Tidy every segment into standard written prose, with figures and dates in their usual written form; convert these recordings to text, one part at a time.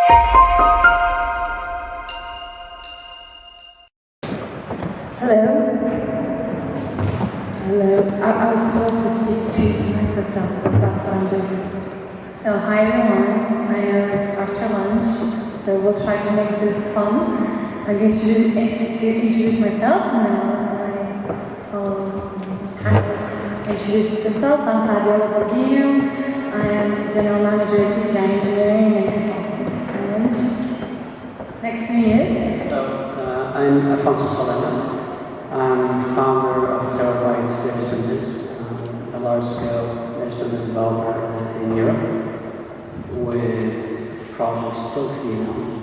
Hello. I was told to speak to the microphone, so that's what I'm doing. So, hi everyone. I know it's after lunch, so we'll try to make this fun. I'm going to introduce myself, and then my fellow panelists introduce themselves. I'm Fabiola Borghino. I am General Manager at GAIA Engineering and Consulting. And next to me is... Hello, I'm Afonso Solena. I'm founder of Terabyte Data Centers, a large-scale data center developer in Europe, with projects still to be announced.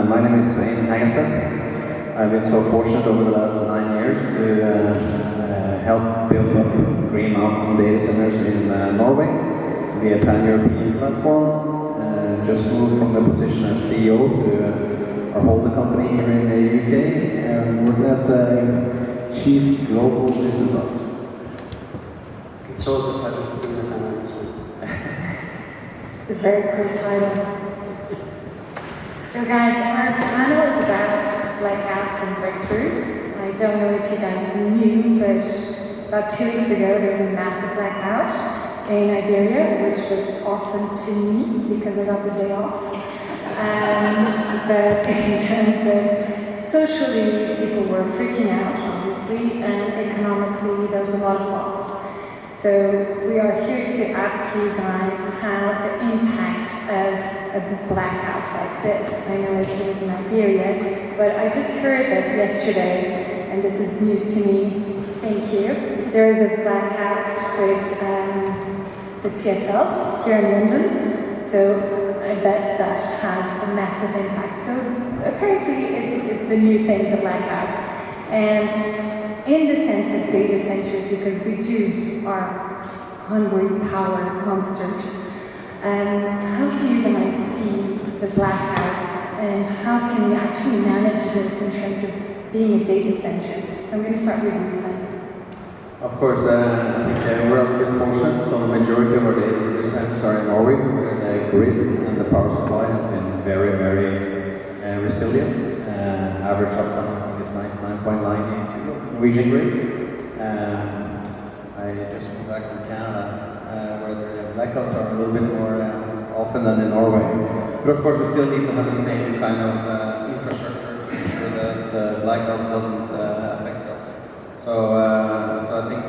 My name is Svein Hagestad. I've been so fortunate over the last 9 years to help build up Green Mountain data centers in Norway, to be a pan-European platform. Just moved from the position as CEO to our holder company here in the UK, and working as a Chief Global Business Officer. It's always a pleasure to be in the panel. It's a very cool title. So guys, our panel is about blackouts and breakthroughs. I don't know if you guys knew, but about 2 weeks ago there was a massive blackout in Iberia, which was awesome to me because I got the day off. But in terms of socially, people were freaking out, obviously, and economically there was a lot of loss. So we are here to ask you guys how the impact of a blackout like this, I know it was in Iberia, but I just heard that yesterday, and this is news to me, thank you, there is a blackout with the TfL here in London, so I bet that has a massive impact. So apparently it's the new thing, the blackouts. And in the sense of data centers, because we are hungry power monsters, how do you guys see the blackouts and how can we actually manage this in terms of being a data center? I'm going to start with you, Svein. Of course, I think we're a bit fortunate, so the majority of our data centers are in Norway, where the grid and the power supply has been very, very resilient. Average uptime is 99.9 Norwegian grid. I just moved back from Canada, where the blackouts are a little bit more often than in Norway. But of course, we still need to have the same kind of infrastructure to ensure that the blackout doesn't affect us. So I think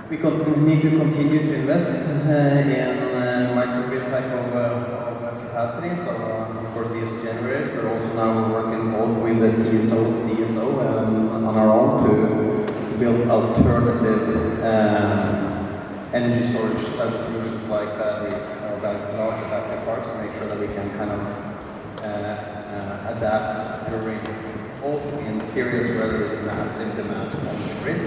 we need to continue to invest in microgrid type of capacity. So of course these generators, but also now we're working both with the DSO on our own to build alternative energy storage type of solutions like batteries or large battery parks to make sure that we can kind of adapt during both in periods where there is massive demand on the grid,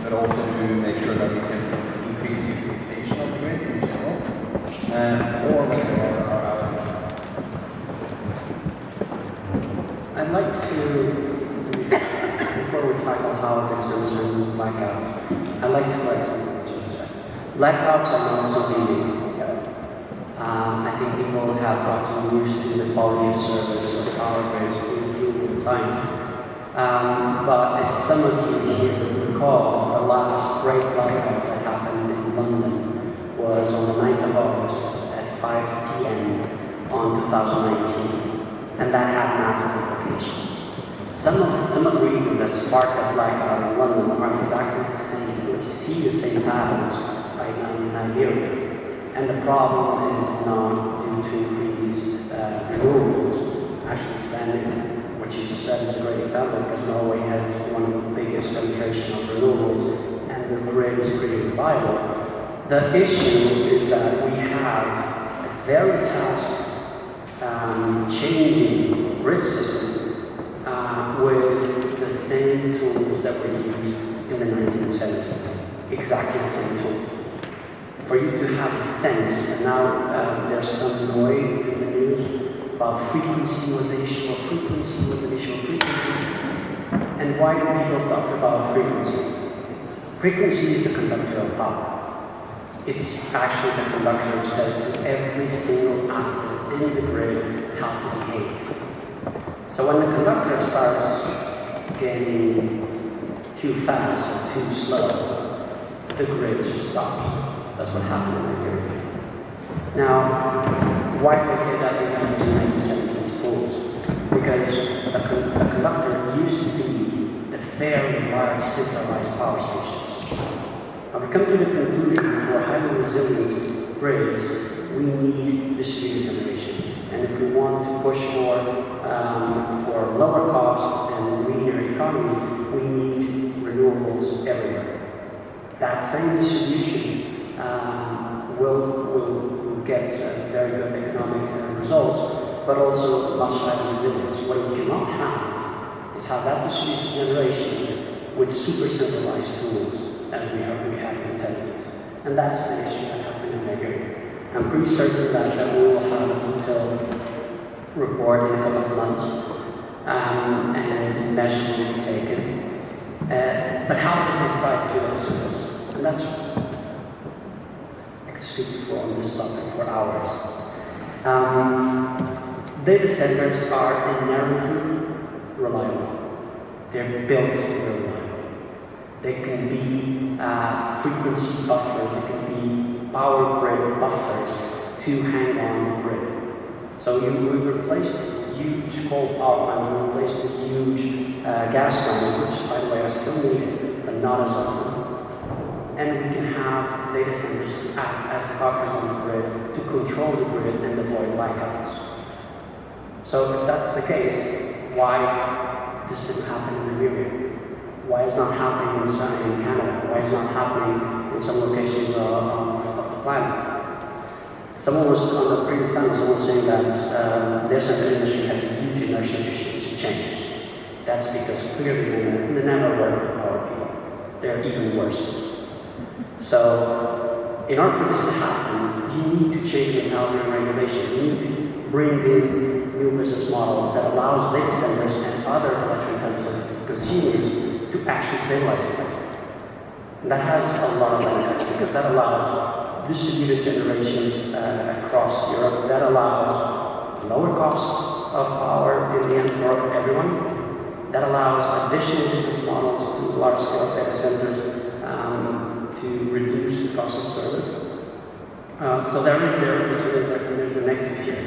but also to make sure that we can increase utilization of the grid in general, or when there are outages. I'd like to, before we tackle how data centers are blackout, I'd like to correct something that you just said. Blackouts are not something new. I think people have gotten used to the quality of service of power grids in time. But as some of you here recall, the last great blackout that happened in London was on the 9th of August at 5 p.m. on 2019, and that had massive implications. Some of the reasons that sparked that blackout in London aren't exactly the same. We see the same patterns right now in Iberia. And the problem is not due to increased renewables. Actually, spending, which you just said is a great example because Norway has one of the biggest penetration of renewables and the grid is pretty reliable. The issue is that we have a very fast changing grid system with the same tools that were used in the 1970s. Exactly the same tools. For you to have a sense, and now there's some noise in the news about frequency utilization or frequency utilization or frequency. And why do people talk about frequency? Frequency is the conductor of power. it's actually the conductor who says to every single asset in the grid how to behave. So when the conductor starts getting too fast or too slow, the grid just stops. That's what happened in Iberian. Now, why do I say that we're not using 1970s tools? Because the conductor used to be the very large centralized power stations. Now we come to the conclusion for highly resilient grids, we need distributed generation. And if we want to push for lower cost and greener economies, we need renewables everywhere. That same distribution will get very good economic results, but also much higher resilience. What we cannot have is have that distributed generation with super centralized tools as we had in the 70s. And that's the issue that happened in Iberian. I'm pretty certain that we will have a detailed report in a couple of months, and measures will be taken. But how does this tie to those symbols? And that's, I could speak on this topic for hours. Data centers are inherently reliable. They're built to be reliable. They can be frequency buffers, they can be power grid buffers to hang on the grid. So we replaced huge coal power plants, we replaced with huge gas plants, which by the way are still needed, but not as often. And we can have data centers to act as buffers on the grid, to control the grid and avoid blackouts. So if that's the case, why this didn't happen in Iberian? Why is not happening in Canada? Why is not happening in some locations of the planet? Someone was, on the previous panel, someone was saying that the data center industry has a huge inertia to change. That's because clearly they never work with power people. They're even worse. So, in order for this to happen, you need to change mentality and regulation. You need to bring in new business models that allows data centers and other electric-intensive consumers to actually stabilize it. And that has a lot of benefits because that allows distributed generation across Europe. That allows lower costs of power in the end for everyone. That allows additional business models to large-scale data centers to reduce the cost of service. So there's a nexus here.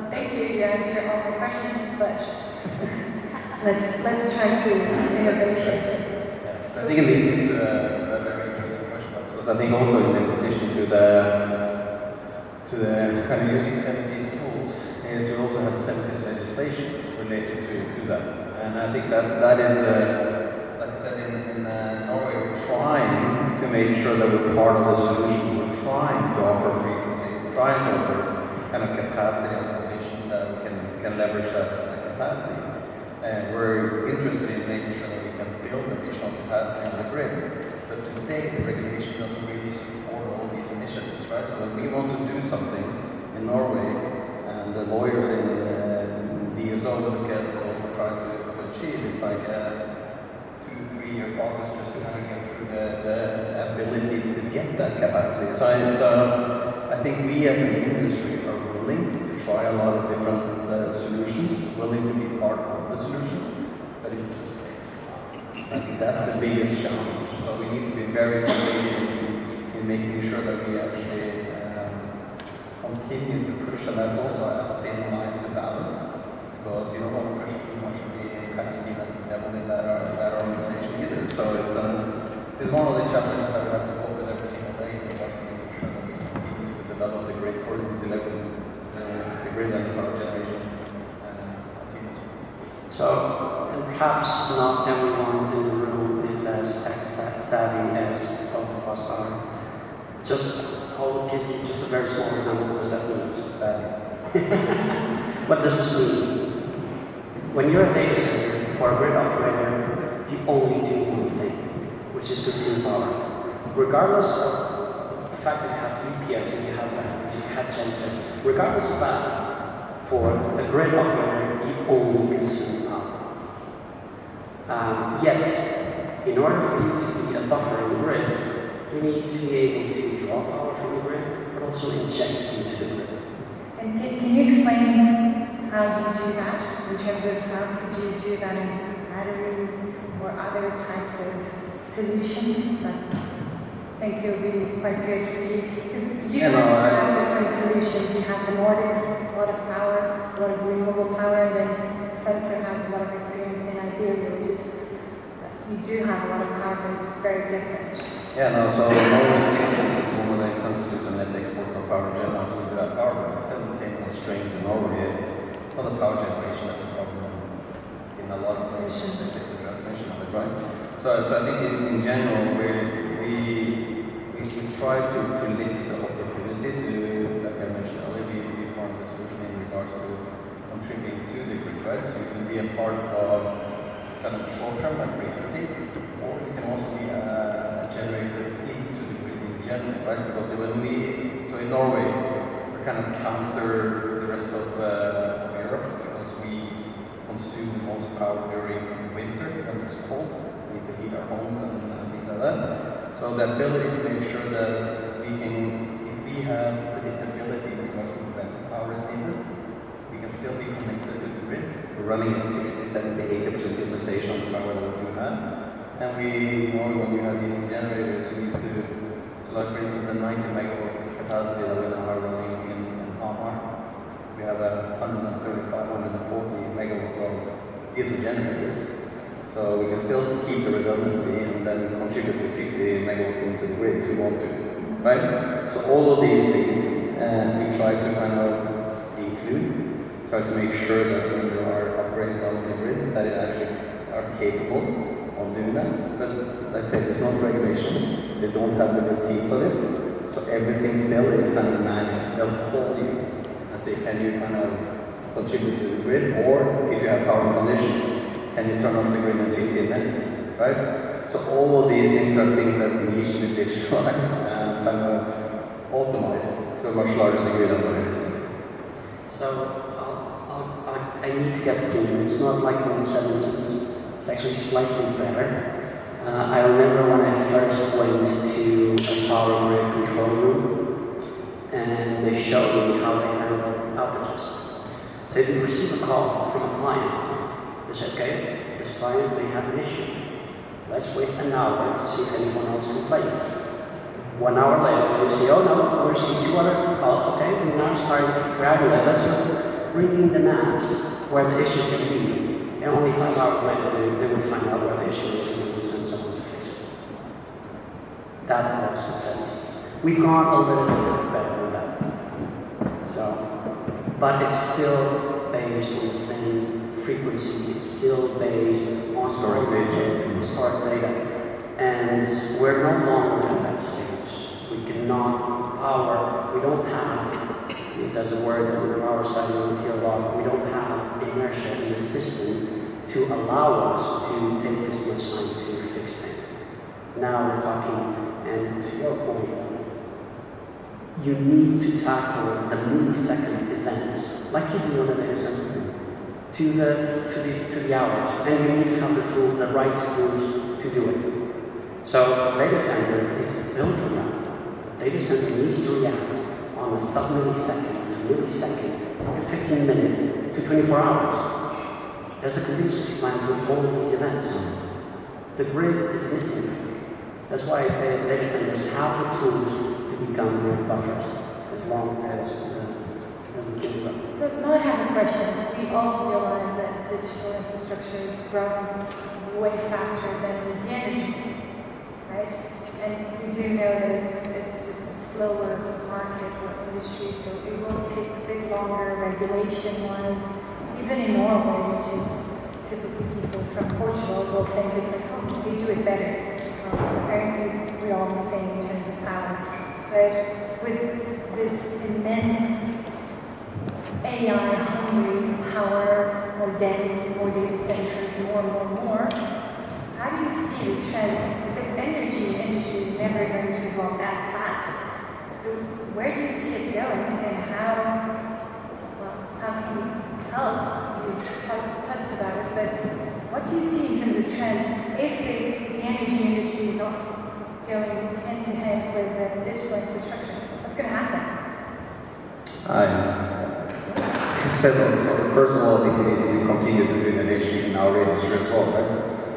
Thank you. You answered all the questions, but let's try to innovate here. I think it leads into a very interesting question, because I think also in addition to the kind of using 70s tools, is you also have 70s legislation related to that. And I think that is, like I said, in Norway, we're trying to make sure that we're part of the solution. We're trying to offer frequency. We're trying to offer kind of capacity and condition that we can leverage that capacity. And we're interested in making sure that we can build additional capacity on the grid. But today, the regulation doesn't really support all these initiatives, right? So when we want to do something in Norway, and the lawyers in the DSO look at what we're trying to achieve, it's like a 2-3 year process just to kind of get through the ability to get that capacity. So I think we as an industry are willing to try a lot of different solutions, willing to be part of the solution, but it just takes time. I think that's the biggest challenge. So we need to be very creative in making sure that we actually continue to push, and that's also a thin line to balance, because you don't want to push too much and be kind of seen as the devil in that organization either. So it's one of the challenges that we have to cope with every single day, in regards to making sure that we continue to develop the grid for delivering the grid as a power generation continuously. So, and perhaps not everyone in the room is as tech savvy as both of us are. I'll give you just a very small example, because that means savvy. What does this mean? When you're a data center, for a grid operator, you only do one thing, which is consume power. Regardless of the fact that you have UPS and you have batteries, you have genset, regardless of that, for a grid operator, you only consume power. Yet, in order for you to be a buffer in the grid, We need to be able to draw power from the grid, but also inject into the grid. And can you explain how you do that, in terms of how could you do that in batteries or other types of solutions that I think will be quite good for you? Because you have different solutions. You have the Nordics, a lot of power, a lot of renewable power, and then Spencer has a lot of experience in Iberian, which is, you do have a lot of power, but it's very different. Yeah, no, so Norway is one of the countries who's a net exporter of power in general, so we do have power, but it's still the same constraints in Norway. It's not the power generation that's a problem in a lot of places, it's the transmission of it, right? So I think in general, we try to lift the opportunity to, like I mentioned earlier, be part of the solution in regards to contributing to the grid, right? So you can be a part of kind of short-term like frequency, or you can also be a generator into the grid in general, right? Because so in Norway, we kind of counter the rest of Europe because we consume the most power during winter when it's cold. We need to heat our homes and things like that. So the ability to make sure that we can, if we have predictability in regards to when power is needed, we can still be connected to the grid. We're running at 60, 70, 80% utilization of the power that we have. And we know when we have these generators, we need to, so like for instance, the 90 megawatt capacity that we now are running in Hamar, we have a 135, 140 megawatt of diesel generators. So we can still keep the redundancy and then contribute with 50 megawatt into the grid if we want to, right? So all of these things we try to kind of include, try to make sure that when there are upgrades down the grid, that it actually are capable of doing that. But like I said, there's no regulation, they don't have the routines on it, so everything still is kind of managed. They'll call you and say, can you kind of contribute to the grid, or if you have power condition, can you turn off the grid in 15 minutes, right? So all of these things are things that need to be digitalized and kind of optimized to a much larger degree than what it is today. So I need to get clean. It's not like in the 70s. It's actually slightly better. I remember when I first went to a power grid control room, and they showed me how they handle outages. So if you receive a call from a client, they say, okay, this client may have an issue. Let's wait an hour to see if anyone else complains. 1 hour later, they say, oh no, we received 2 other calls. Okay, and now it's time to triangulate. Let's look, bringing the maps where the issue can be. And only 5 hours later, they would find out where the issue is and they would send someone to fix it. That was the 70s. We've gone a little bit better than that. So, but it's still based on the same frequency, it's still based on historic data. And we're no longer at that stage. We cannot power, we don't have, there's a word on the power side we hear a lot, we don't have inertia in the system to allow us to take this much time to fix things. Now we're talking, and to your point, you need to tackle the millisecond events, like you do on a data center, to the outage, and you need to have the right tools to do it. So data center is built on that. Data center needs to react on a sub-millisecond to millisecond to 15 minutes to 24 hours. There's a contingency plan to all of these events. The grid is missing. That's why I say data centers have the tools to become grid buffers, as long as So now I have a question. We all realize that digital infrastructure is growing way faster than the energy, right? And we do know that it's just a slower market or industry, so it will take a bit longer regulation-wise. Even in Norway, which is typically people from Portugal will think it's like, oh, they do it better. Apparently, we all the same in terms of power, right? With this immense AI-hungry power, more dense, more data centers, more and more. How do you see the trend? Because energy industry is never going to evolve as fast. So where do you see it going, and how can you help? You touched about it, but what do you see in terms of trend if the energy industry is not going hand to hand with the digital infrastructure? What's going to happen? First of all, I think we need to continue to do innovation in our industry as well, right?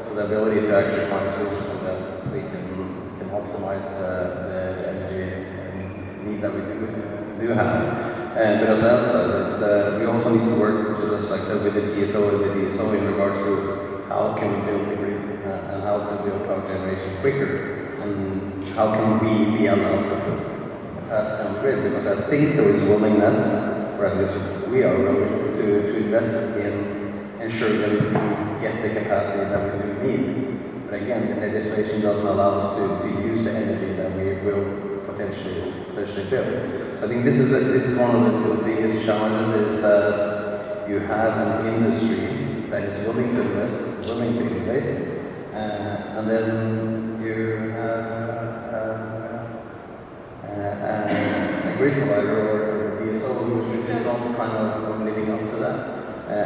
So the ability to actually find solutions that we can optimize the energy need that we do have. But on the other side, we also need to work, just like I said, with the TSO and the DSO in regards to how can we build the grid and how can we build power generation quicker, and how can we be allowed to put capacity on the grid, because I think there is willingness, or at least we are willing to invest in ensuring that we get the capacity that we do need. But again, the legislation doesn't allow us to use the energy that we will potentially build. So I think this is one of the biggest challenges, is that you have an industry that is willing to invest, willing to innovate, and then you have a grid provider or a DSO who is not kind of living up to that.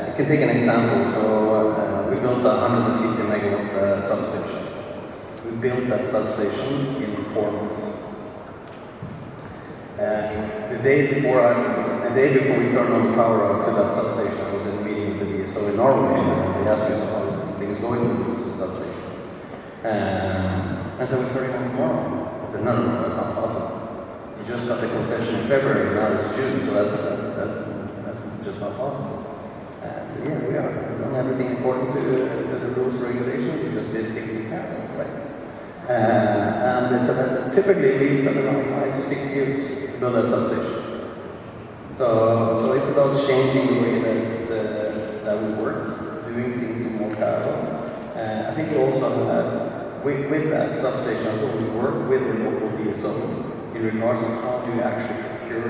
I can take an example. So we built a 150 megawatt substation. We built that substation in 4 months. The day before we turned on the power out to that substation, I was in a meeting with the DSO in Norway, and they asked me, so how is things going with this substation? And so we're turning on tomorrow. I said, no, that's not possible. You just got the concession in February, now it's June, so that's just not possible. So yeah, we are. We've done everything according to the rules and regulations. We just did things in parallel, right? And so that typically leaves them around 5 to 6 years to build a substation. So it's about changing the way that we work, doing things in more parallel. I think we also have, with that substation, we work with the local DSO in regards to how do you actually procure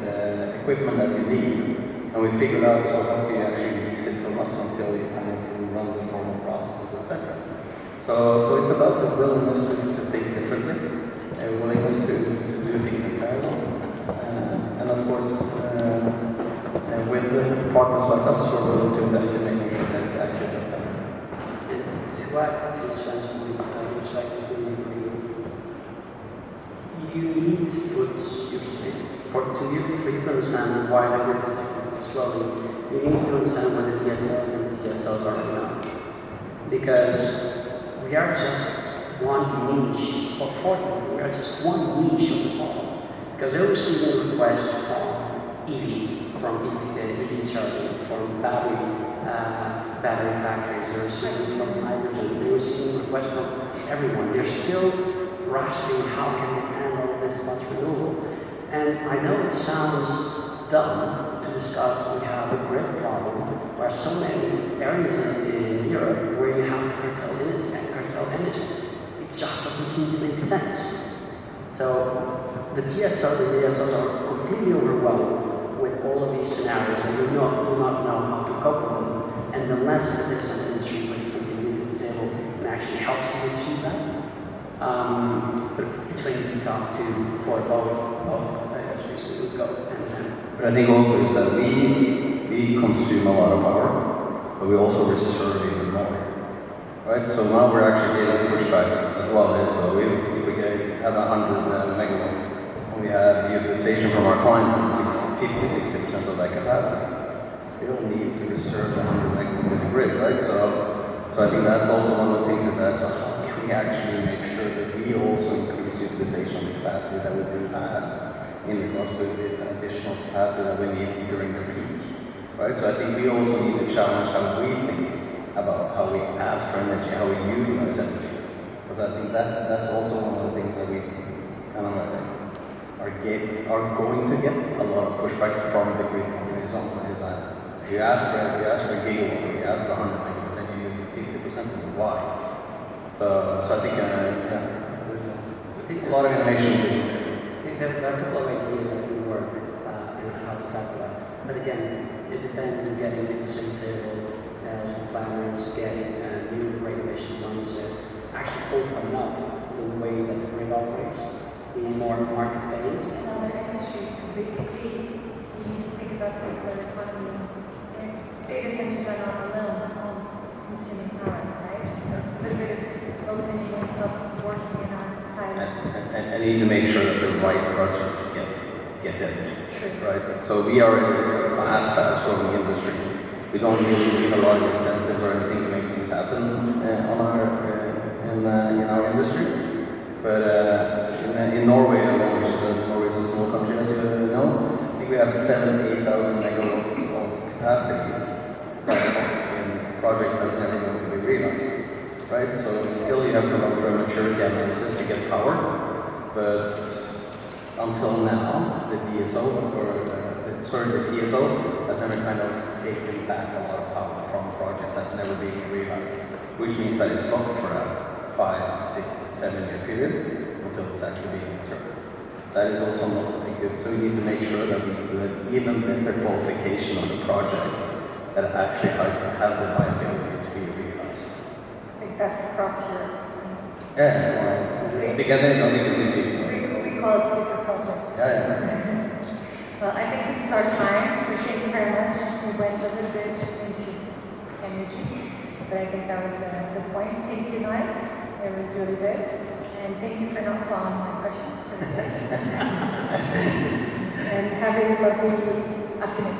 the equipment that you need. And we figured out, so how do you actually lease it from us until you kind of can run the formal processes, etc. So it's about the willingness to think differently, a willingness to do things in parallel, and of course, with the partners like us, we're willing to invest in making sure that it actually does happen. And to add to Sven's point, which I completely agree with, you need to put yourself, for you to understand why the grid is taking so slowly, you need to understand what the DSLs and the TSLs are now. Because we are just one niche portfolio. We are just one niche of the whole. Because they're receiving requests from EVs, from EV charging, from battery factories. They're receiving from hydrogen. They're receiving requests from everyone. They're still grasping how can we handle this much renewable. And I know it sounds dumb to discuss we have a grid problem where so many areas in Europe where you have to curtail energy. It just doesn't seem to make sense. So the TSO, the DSOs are completely overwhelmed with all of these scenarios and do not know how to cope with them. And unless there's an industry bringing something new to the table and actually helps you achieve that, but it's going to be tough for both industries to go hand in hand. But I think also is that we consume a lot of power, but we also reserve even more. Right? So now we're actually getting pushbacks as well. So if we have 100 megawatt, and we have utilization from our clients of 50-60% of that capacity, still need to reserve the 100 megawatt in the grid, right? So I think that's also one of the things so how can we actually make sure that we also increase utilization of the capacity that we do have in regards to this additional capacity that we need during the peak, right? So I think we also need to challenge how we think about how we ask for energy, how we utilize energy. Because I think that's also one of the things that we kind of are going to get a lot of pushback from the grid companies on. Is that you ask for a gigawatt, or you ask for 100 megawatt, and you use 50% of the why. So I think there's a lot of innovation. I think there are a couple of ideas that can work in how to tackle that. But again, it depends on getting to the same table as planners, getting new regulation mindset, actually open up the way that the grid operates, being more market-based. And other industries, basically, you need to think about circular economy. Data centers are not alone on consuming power, right? So it's a little bit of opening yourself, working in our side. And you need to make sure that the right projects get in, True. right? So we are in a fast growing industry. We don't really need a lot of incentives or anything to make things happen in our industry. But in Norway alone, which is Norway is a small country, as you know, I think we have 7,000-8,000 megawatts of capacity in projects that's never going to be realized, right? So still you have to run through a maturity analysis to get power, but until now, the TSO has never kind of taken back a lot of power from projects that's never being realized, which means that it's stopped for a 5, 6, 7-year period until it's actually being returned. That is also not good. So we need to make sure that we do an even better qualification of the projects that actually have the viability to be realized. I think that's across Europe. Yeah, together, I think it's easy. We call it paper projects. Yeah. Well, I think this is our time, so thank you very much. We went a little bit into energy, but I think that was the point. Thank you, guys. It was really good. And thank you for not following my questions. It was good. And have a lovely afternoon.